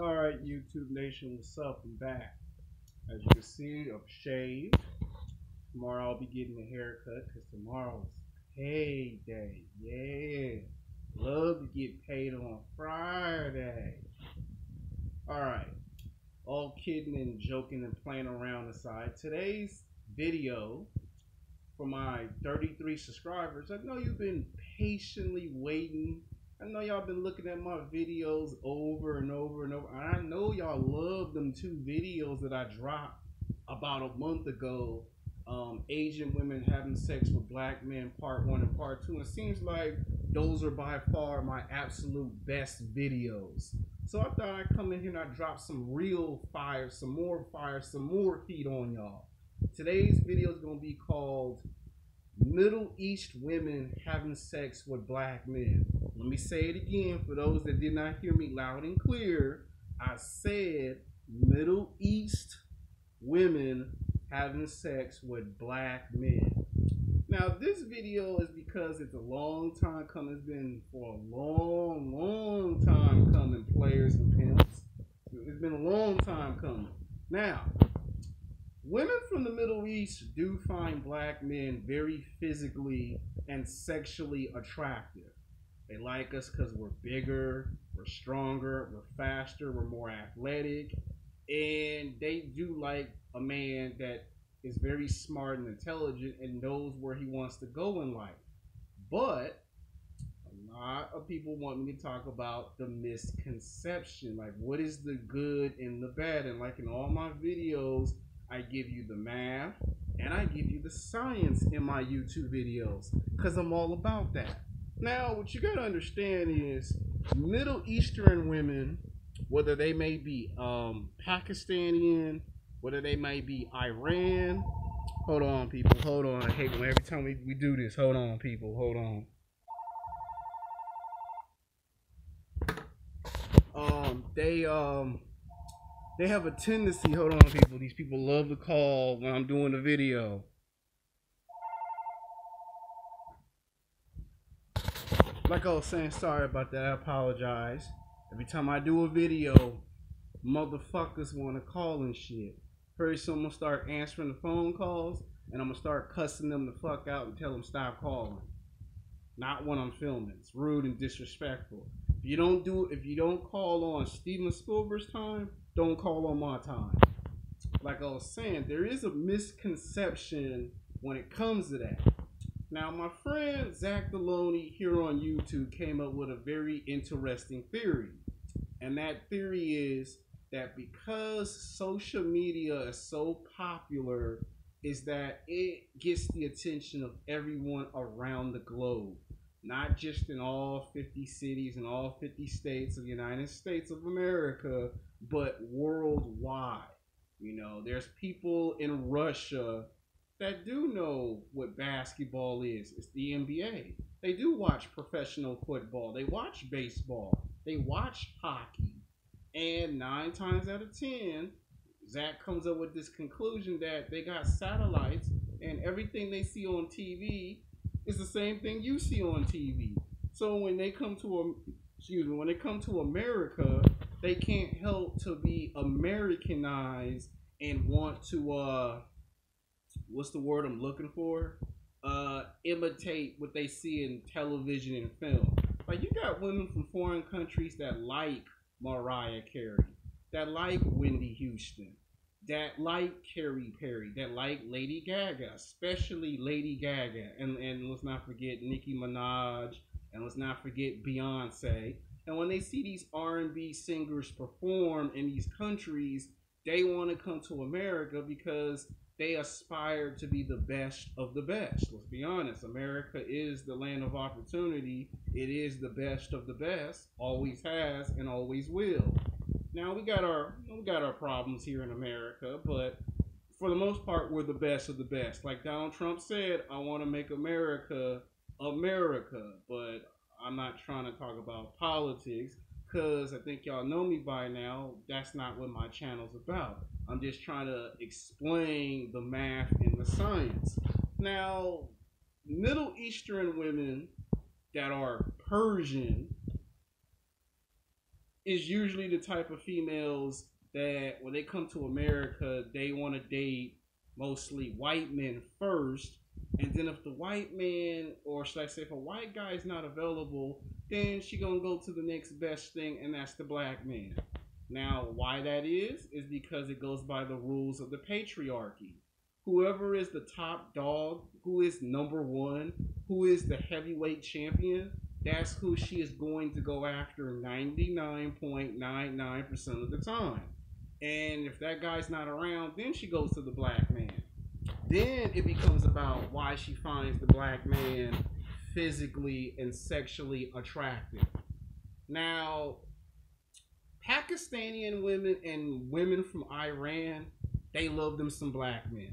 All right, YouTube Nation, what's up? I'm back. As you can see, I'm shaved. Tomorrow I'll be getting a haircut because tomorrow's payday. Yeah, love to get paid on Friday. All right, all kidding and joking and playing around aside. Today's video for my 33 subscribers. I know you've been patiently waiting. I know y'all been looking at my videos over and over and over. And I know y'all love them two videos that I dropped about a month ago. Asian women having sex with black men, part one and part two. And it seems like those are by far my absolute best videos. So I thought I'd come in here and I'd drop some real fire, some more heat on y'all. Today's video is going to be called Middle East Women Having Sex with Black Men. Let me say it again for those that did not hear me loud and clear. I said Middle East women having sex with black men. Now, this video is because it's a long time coming. It's been for a long time coming, players and pimps. It's been a long time coming. Now, women from the Middle East do find black men very physically and sexually attractive. They like us because we're bigger, we're stronger, we're faster, we're more athletic, and they do like a man that is very smart and intelligent and knows where he wants to go in life. But a lot of people want me to talk about the misconception, like what is the good and the bad. And like in all my videos, I give you the math and I give you the science in my YouTube videos because I'm all about that. Now, what you got to understand is Middle Eastern women, whether they may be Pakistani, whether they may be Iran. Hold on, people. Hold on. I hate when every time we do this. Hold on, people. Hold on. They have a tendency. Hold on, people. These people love to call when I'm doing a video. Like I was saying, sorry about that. I apologize. Every time I do a video, motherfuckers want to call and shit. Pretty soon I'm gonna start answering the phone calls and I'm gonna start cussing them the fuck out and tell them stop calling. Not when I'm filming. It's rude and disrespectful. If you don't call on Steven Spielberg's time, don't call on my time. Like I was saying, there is a misconception when it comes to that. Now, my friend Zach Deloney here on YouTube came up with a very interesting theory. And that theory is that because social media is so popular, is that it gets the attention of everyone around the globe, not just in all 50 cities and all 50 states of the United States of America, but worldwide. You know, there's people in Russia that do know what basketball is. It's the NBA. They do watch professional football. They watch baseball. They watch hockey. And 9 times out of 10, Zach comes up with this conclusion that they got satellites and everything they see on TV is the same thing you see on TV. So when they come to when they come to America, they can't help to be Americanized and want to what's the word I'm looking for? Imitate what they see in television and film. Like you got women from foreign countries that like Mariah Carey, that like Whitney Houston, that like Katy Perry, that like Lady Gaga, especially Lady Gaga, and let's not forget Nicki Minaj, and let's not forget Beyonce. And when they see these R&B singers perform in these countries, they want to come to America because they aspire to be the best of the best. Let's be honest. America is the land of opportunity. It is the best of the best. Always has and always will. Now we got our problems here in America, but for the most part, we're the best of the best. Like Donald Trump said, I want to make America America, but I'm not trying to talk about politics because I think y'all know me by now. That's not what my channel's about. I'm just trying to explain the math and the science. Now, Middle Eastern women that are Persian is usually the type of females that when they come to America, they want to date mostly white men first. And then if the white man, or should I say, if a white guy is not available, then she gonna go to the next best thing, and that's the black man. Now, why that is because it goes by the rules of the patriarchy. Whoever is the top dog, who is number one, who is the heavyweight champion, that's who she is going to go after 99.99% of the time. And if that guy's not around, then she goes to the black man. Then it becomes about why she finds the black man physically and sexually attractive. Now, Pakistani women and women from Iran, they love them some black men.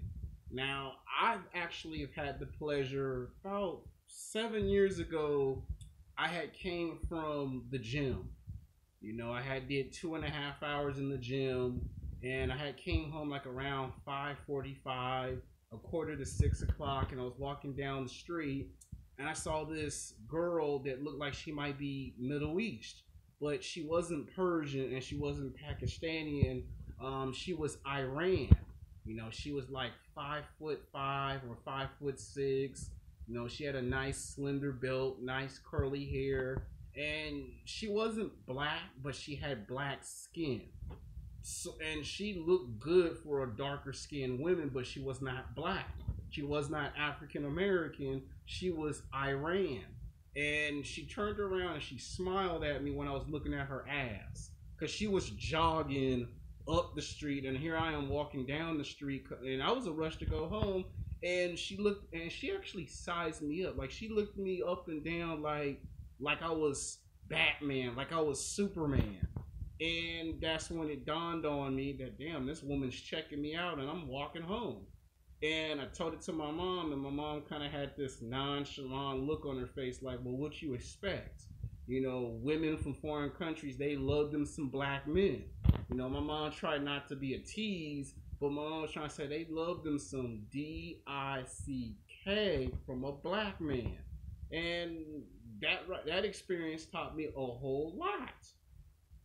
Now, I've actually have had the pleasure about 7 years ago. I had came from the gym. You know, I had did 2.5 hours in the gym, and I had came home like around 5:45, a quarter to 6 o'clock, and I was walking down the street, and I saw this girl that looked like she might be Middle East, but she wasn't Persian and she wasn't Pakistani. She was Iran. You know, she was like 5'5" or 5'6". You know, she had a nice slender built, nice curly hair, and she wasn't black, but she had black skin. So, and she looked good for a darker skinned woman, but she was not black. She was not African American. She was Iran. And she turned around and she smiled at me when I was looking at her ass. Because she was jogging up the street, and here I am walking down the street, and I was a rush to go home. And she looked, and she actually sized me up. Like, she looked me up and down like I was Batman, like I was Superman. And that's when it dawned on me that, damn, this woman's checking me out, and I'm walking home. And I told it to my mom, and my mom kind of had this nonchalant look on her face, like, well, what you expect? You know, women from foreign countries, they love them some black men. You know, my mom tried not to be a tease, but my mom was trying to say they love them some D-I-C-K from a black man. And that experience taught me a whole lot.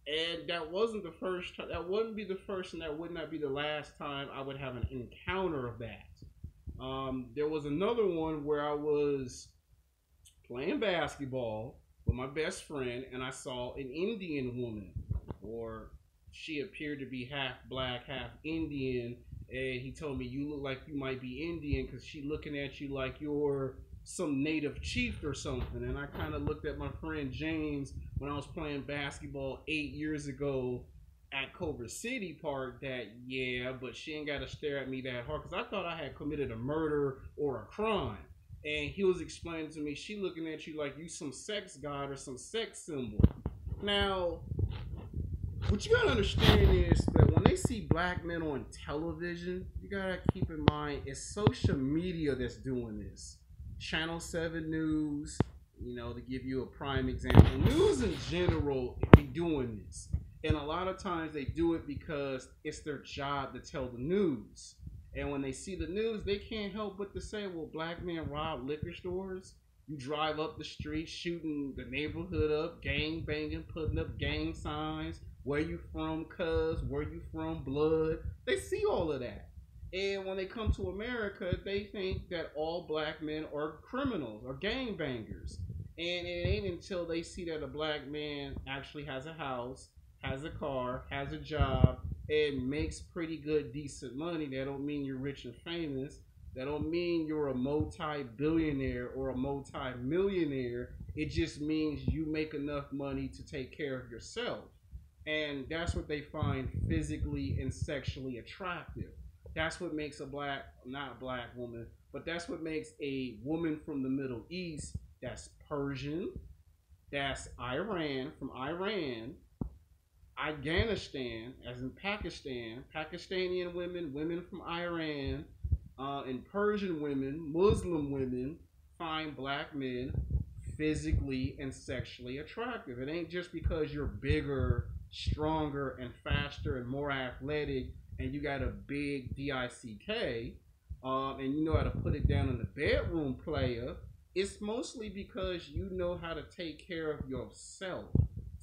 And that wasn't the first time. That wouldn't be the first, and that would not be the last time I would have an encounter of that. There was another one where I was playing basketball with my best friend, and I saw an Indian woman, or she appeared to be half black, half Indian. And he told me, "You look like you might be Indian because she looking at you like you're some native chief or something." And I kind of looked at my friend James when I was playing basketball 8 years ago at Culver City Park, that, yeah, but she ain't got to stare at me that hard, because I thought I had committed a murder or a crime. And he was explaining to me, she looking at you like you some sex god or some sex symbol. Now, what you gotta understand is that when they see black men on television, you gotta keep in mind it's social media that's doing this. Channel 7 News, you know, to give you a prime example. News in general be doing this. And a lot of times they do it because it's their job to tell the news. And when they see the news, they can't help but to say, well, black men rob liquor stores. You drive up the street shooting the neighborhood up, gang banging, putting up gang signs. Where you from, cuz? Where you from, blood? They see all of that. And when they come to America, they think that all black men are criminals or gang bangers. And it ain't until they see that a black man actually has a house, has a car, has a job, and makes pretty good, decent money. That don't mean you're rich and famous. That don't mean you're a multi-billionaire or a multi-millionaire. It just means you make enough money to take care of yourself. And that's what they find physically and sexually attractive. That's what makes a black, not a black woman, but that's what makes a woman from the Middle East, that's Persian, that's Iran, from Iran, Afghanistan, as in Pakistan, Pakistani women, women from Iran, and Persian women, Muslim women find black men physically and sexually attractive. It ain't just because you're bigger, stronger, and faster and more athletic, and you got a big DICK, and you know how to put it down in the bedroom, player. It's mostly because you know how to take care of yourself.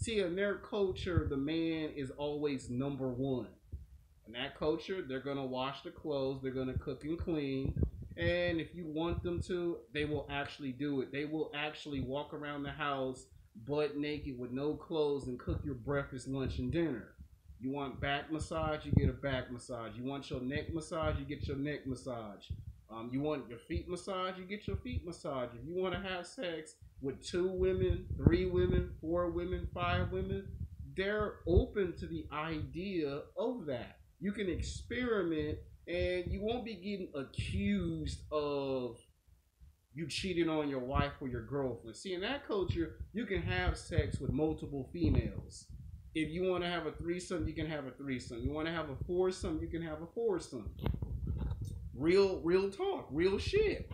See, in their culture, the man is always number one. In that culture, they're gonna wash the clothes, they're gonna cook and clean, and if you want them to, they will actually do it. They will actually walk around the house butt naked with no clothes and cook your breakfast, lunch, and dinner. You want back massage, you get a back massage. You want your neck massage, you get your neck massage. You want your feet massage, you get your feet massage. If you want to have sex with 2 women, 3 women, 4 women, 5 women, they're open to the idea of that. You can experiment and you won't be getting accused of you cheating on your wife or your girlfriend. See, in that culture, you can have sex with multiple females. If you want to have a threesome, you can have a threesome. You want to have a foursome, you can have a foursome. Real talk, real shit.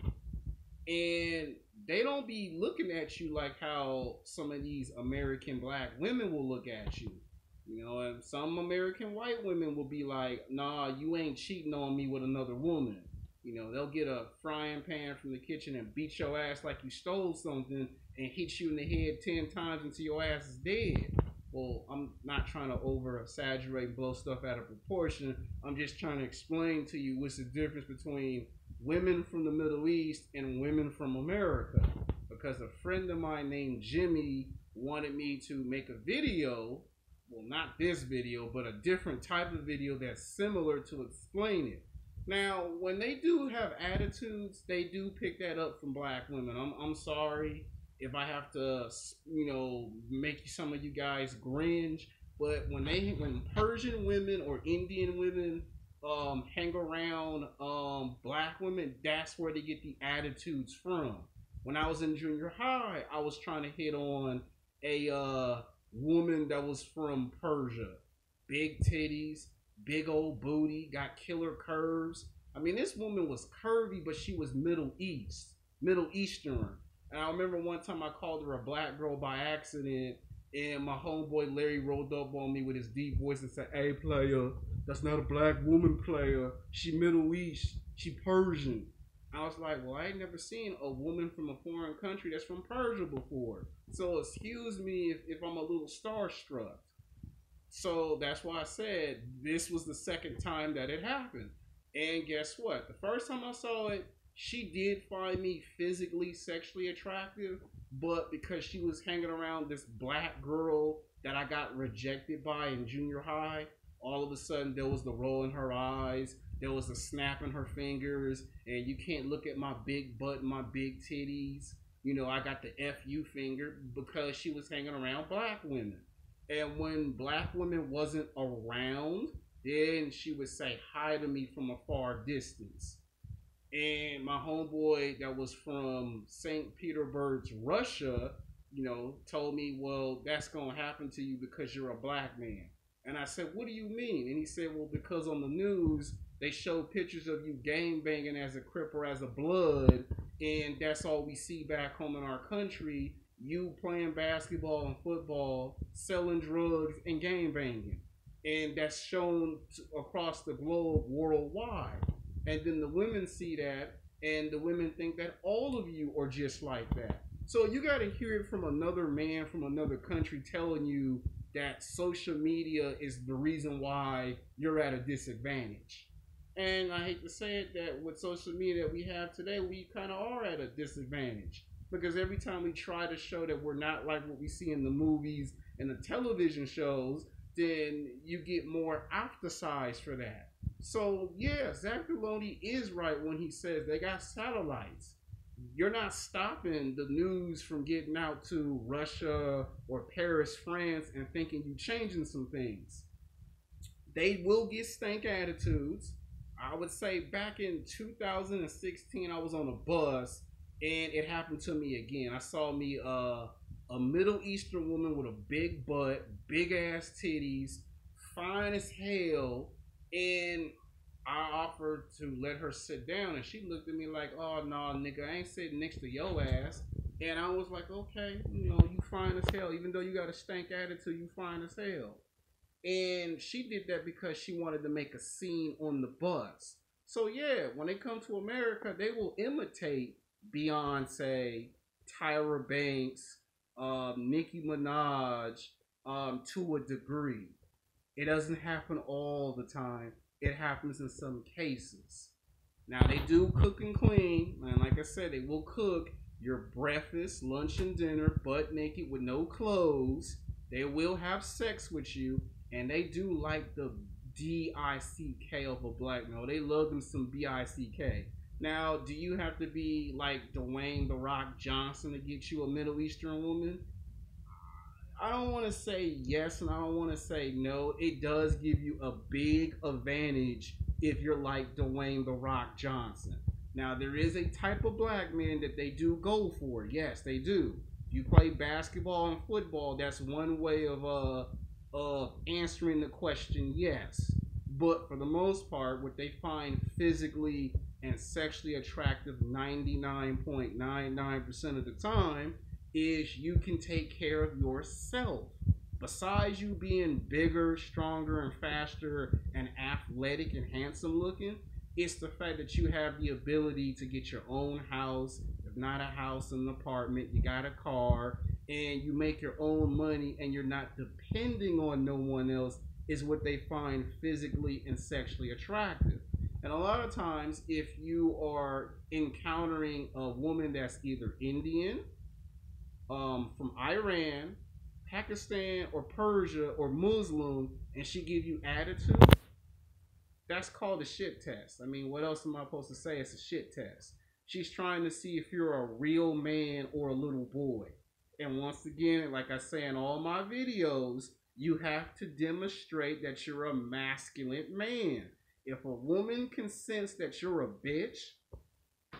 And they don't be looking at you like how some of these American black women will look at you. You know, and some American white women will be like, nah, you ain't cheating on me with another woman. You know, they'll get a frying pan from the kitchen and beat your ass like you stole something and hit you in the head 10 times until your ass is dead. Well, I'm not trying to over exaggerate and blow stuff out of proportion. I'm just trying to explain to you what's the difference between women from the Middle East and women from America. Because a friend of mine named Jimmy wanted me to make a video, well, not this video, but a different type of video that's similar to explain it. Now, when they do have attitudes, they do pick that up from black women. I'm sorry if I have to, make some of you guys cringe, but when Persian women or Indian women hang around black women, that's where they get the attitudes from. When I was in junior high, I was trying to hit on a woman that was from Persia. Big titties, big old booty, got killer curves. I mean, this woman was curvy, but she was Middle Eastern. And I remember one time I called her a black girl by accident, and my homeboy Larry rolled up on me with his deep voice and said, "Hey, player, that's not a black woman, player. She Middle East. She Persian." I was like, well, I ain't never seen a woman from a foreign country that's from Persia before. So excuse me if I'm a little starstruck. So that's why I said this was the second time that it happened. And guess what? The first time I saw it, she did find me physically, sexually attractive. But because she was hanging around this black girl that I got rejected by in junior high, all of a sudden there was the roll in her eyes. There was a snap in her fingers. And you can't look at my big butt and my big titties. You know, I got the FU finger because she was hanging around black women. And when black women wasn't around, then she would say hi to me from a far distance. And my homeboy that was from St. Petersburg, Russia, told me, well, that's going to happen to you because you're a black man. And I said, what do you mean? And he said, well, because on the news, they show pictures of you gang banging as a Crip or as a Blood, and that's all we see back home in our country. You playing basketball and football, selling drugs, and gang banging. And that's shown across the globe worldwide. And then the women see that, and the women think that all of you are just like that. So you got to hear it from another man from another country telling you that social media is the reason why you're at a disadvantage. And I hate to say it, that with social media that we have today, we kind of are at a disadvantage. Because every time we try to show that we're not like what we see in the movies and the television shows, then you get more ostracized for that. So, yeah, Zach Filoni is right when he says they got satellites. You're not stopping the news from getting out to Russia or Paris, France, and thinking you're changing some things. They will get stank attitudes. I would say back in 2016, I was on a bus, and it happened to me again. I saw me a Middle Eastern woman with a big butt, big ass titties, fine as hell, and I offered to let her sit down, and she looked at me like, "Oh no, nigga, I ain't sitting next to your ass." And I was like, "Okay, you fine as hell. Even though you got a stank attitude, you fine as hell." And she did that because she wanted to make a scene on the bus. So yeah, when they come to America, they will imitate Beyonce, Tyra Banks, Nicki Minaj, to a degree. It doesn't happen all the time. It happens in some cases. Now they do cook and clean, and like I said, they will cook your breakfast, lunch, and dinner butt naked with no clothes. They will have sex with you, and they do like the DICK of a black male. They love them some BICK. Now, do you have to be like Dwayne the Rock Johnson to get you a Middle Eastern woman? I don't want to say yes and I don't want to say no. It does give you a big advantage if you're like Dwayne the Rock Johnson. Now, there is a type of black man that they do go for. Yes, they do. If you play basketball and football, that's one way of answering the question yes. But for the most part, what they find physically and sexually attractive 99.99% of the time is you can take care of yourself. Besides you being bigger, stronger, and faster, and athletic and handsome looking, it's the fact that you have the ability to get your own house, if not a house, an apartment, you got a car, and you make your own money and you're not depending on no one else is what they find physically and sexually attractive. And a lot of times, if you are encountering a woman that's either Indian, from Iran, Pakistan, or Persia, or Muslim, and she give you attitude, that's called a shit test. I mean, what else am I supposed to say? It's a shit test. She's trying to see if you're a real man or a little boy. And once again, like I say in all my videos, you have to demonstrate that you're a masculine man. If a woman can sense that you're a bitch,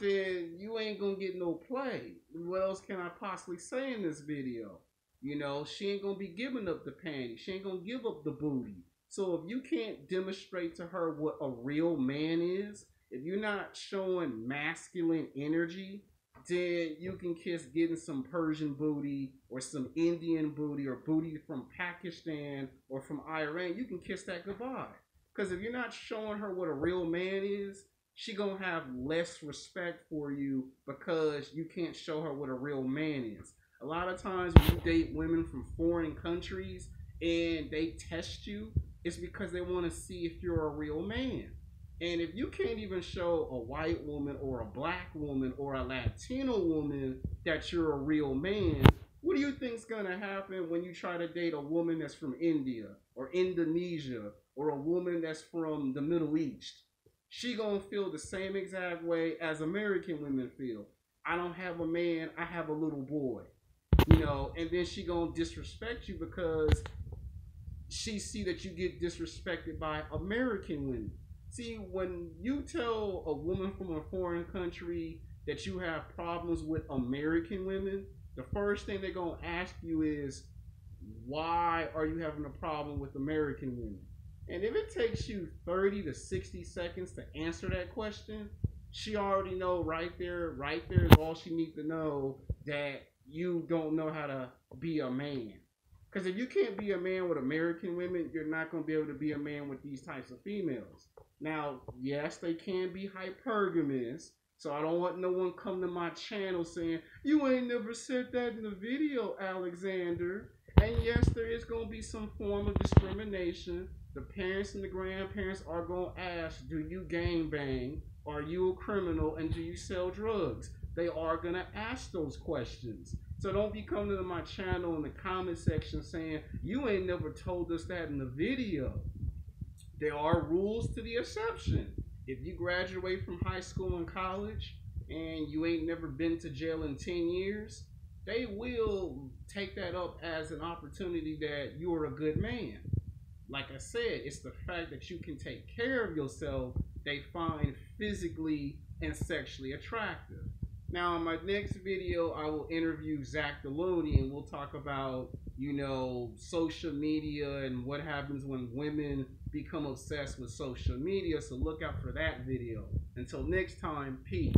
then you ain't gonna get no play. What else can I possibly say in this video? You know, she ain't gonna be giving up the panties. She ain't gonna give up the booty. So if you can't demonstrate to her what a real man is, if you're not showing masculine energy, then you can kiss getting some Persian booty or some Indian booty or booty from Pakistan or from Iran. You can kiss that goodbye. Because if you're not showing her what a real man is, she gonna have less respect for you because you can't show her what a real man is. A lot of times when you date women from foreign countries and they test you, it's because they want to see if you're a real man. And if you can't even show a white woman or a black woman or a Latino woman that you're a real man, what do you think's gonna happen when you try to date a woman that's from India or Indonesia or a woman that's from the Middle East? She gonna feel the same exact way as American women feel. I don't have a man, I have a little boy. You know, and then she gonna disrespect you because she see that you get disrespected by American women. See, when you tell a woman from a foreign country that you have problems with American women, the first thing they're gonna ask you is, why are you having a problem with American women? And if it takes you 30 to 60 seconds to answer that question, she already know right there is all she needs to know, that you don't know how to be a man. Because if you can't be a man with American women, you're not going to be able to be a man with these types of females. Now, yes, they can be hypergamous. So I don't want no one come to my channel saying, you ain't never said that in the video, Alexander. And yes, there is going to be some form of discrimination. The parents and the grandparents are going to ask, do you gangbang? Are you a criminal? And do you sell drugs? They are going to ask those questions. So don't be coming to my channel in the comment section saying, you ain't never told us that in the video. There are rules to the exception. If you graduate from high school and college and you ain't never been to jail in 10 years, they will take that up as an opportunity that you're a good man. Like I said, it's the fact that you can take care of yourself they find physically and sexually attractive. Now, in my next video, I will interview Zach Deloney and we'll talk about, you know, social media and what happens when women become obsessed with social media. So look out for that video. Until next time, peace.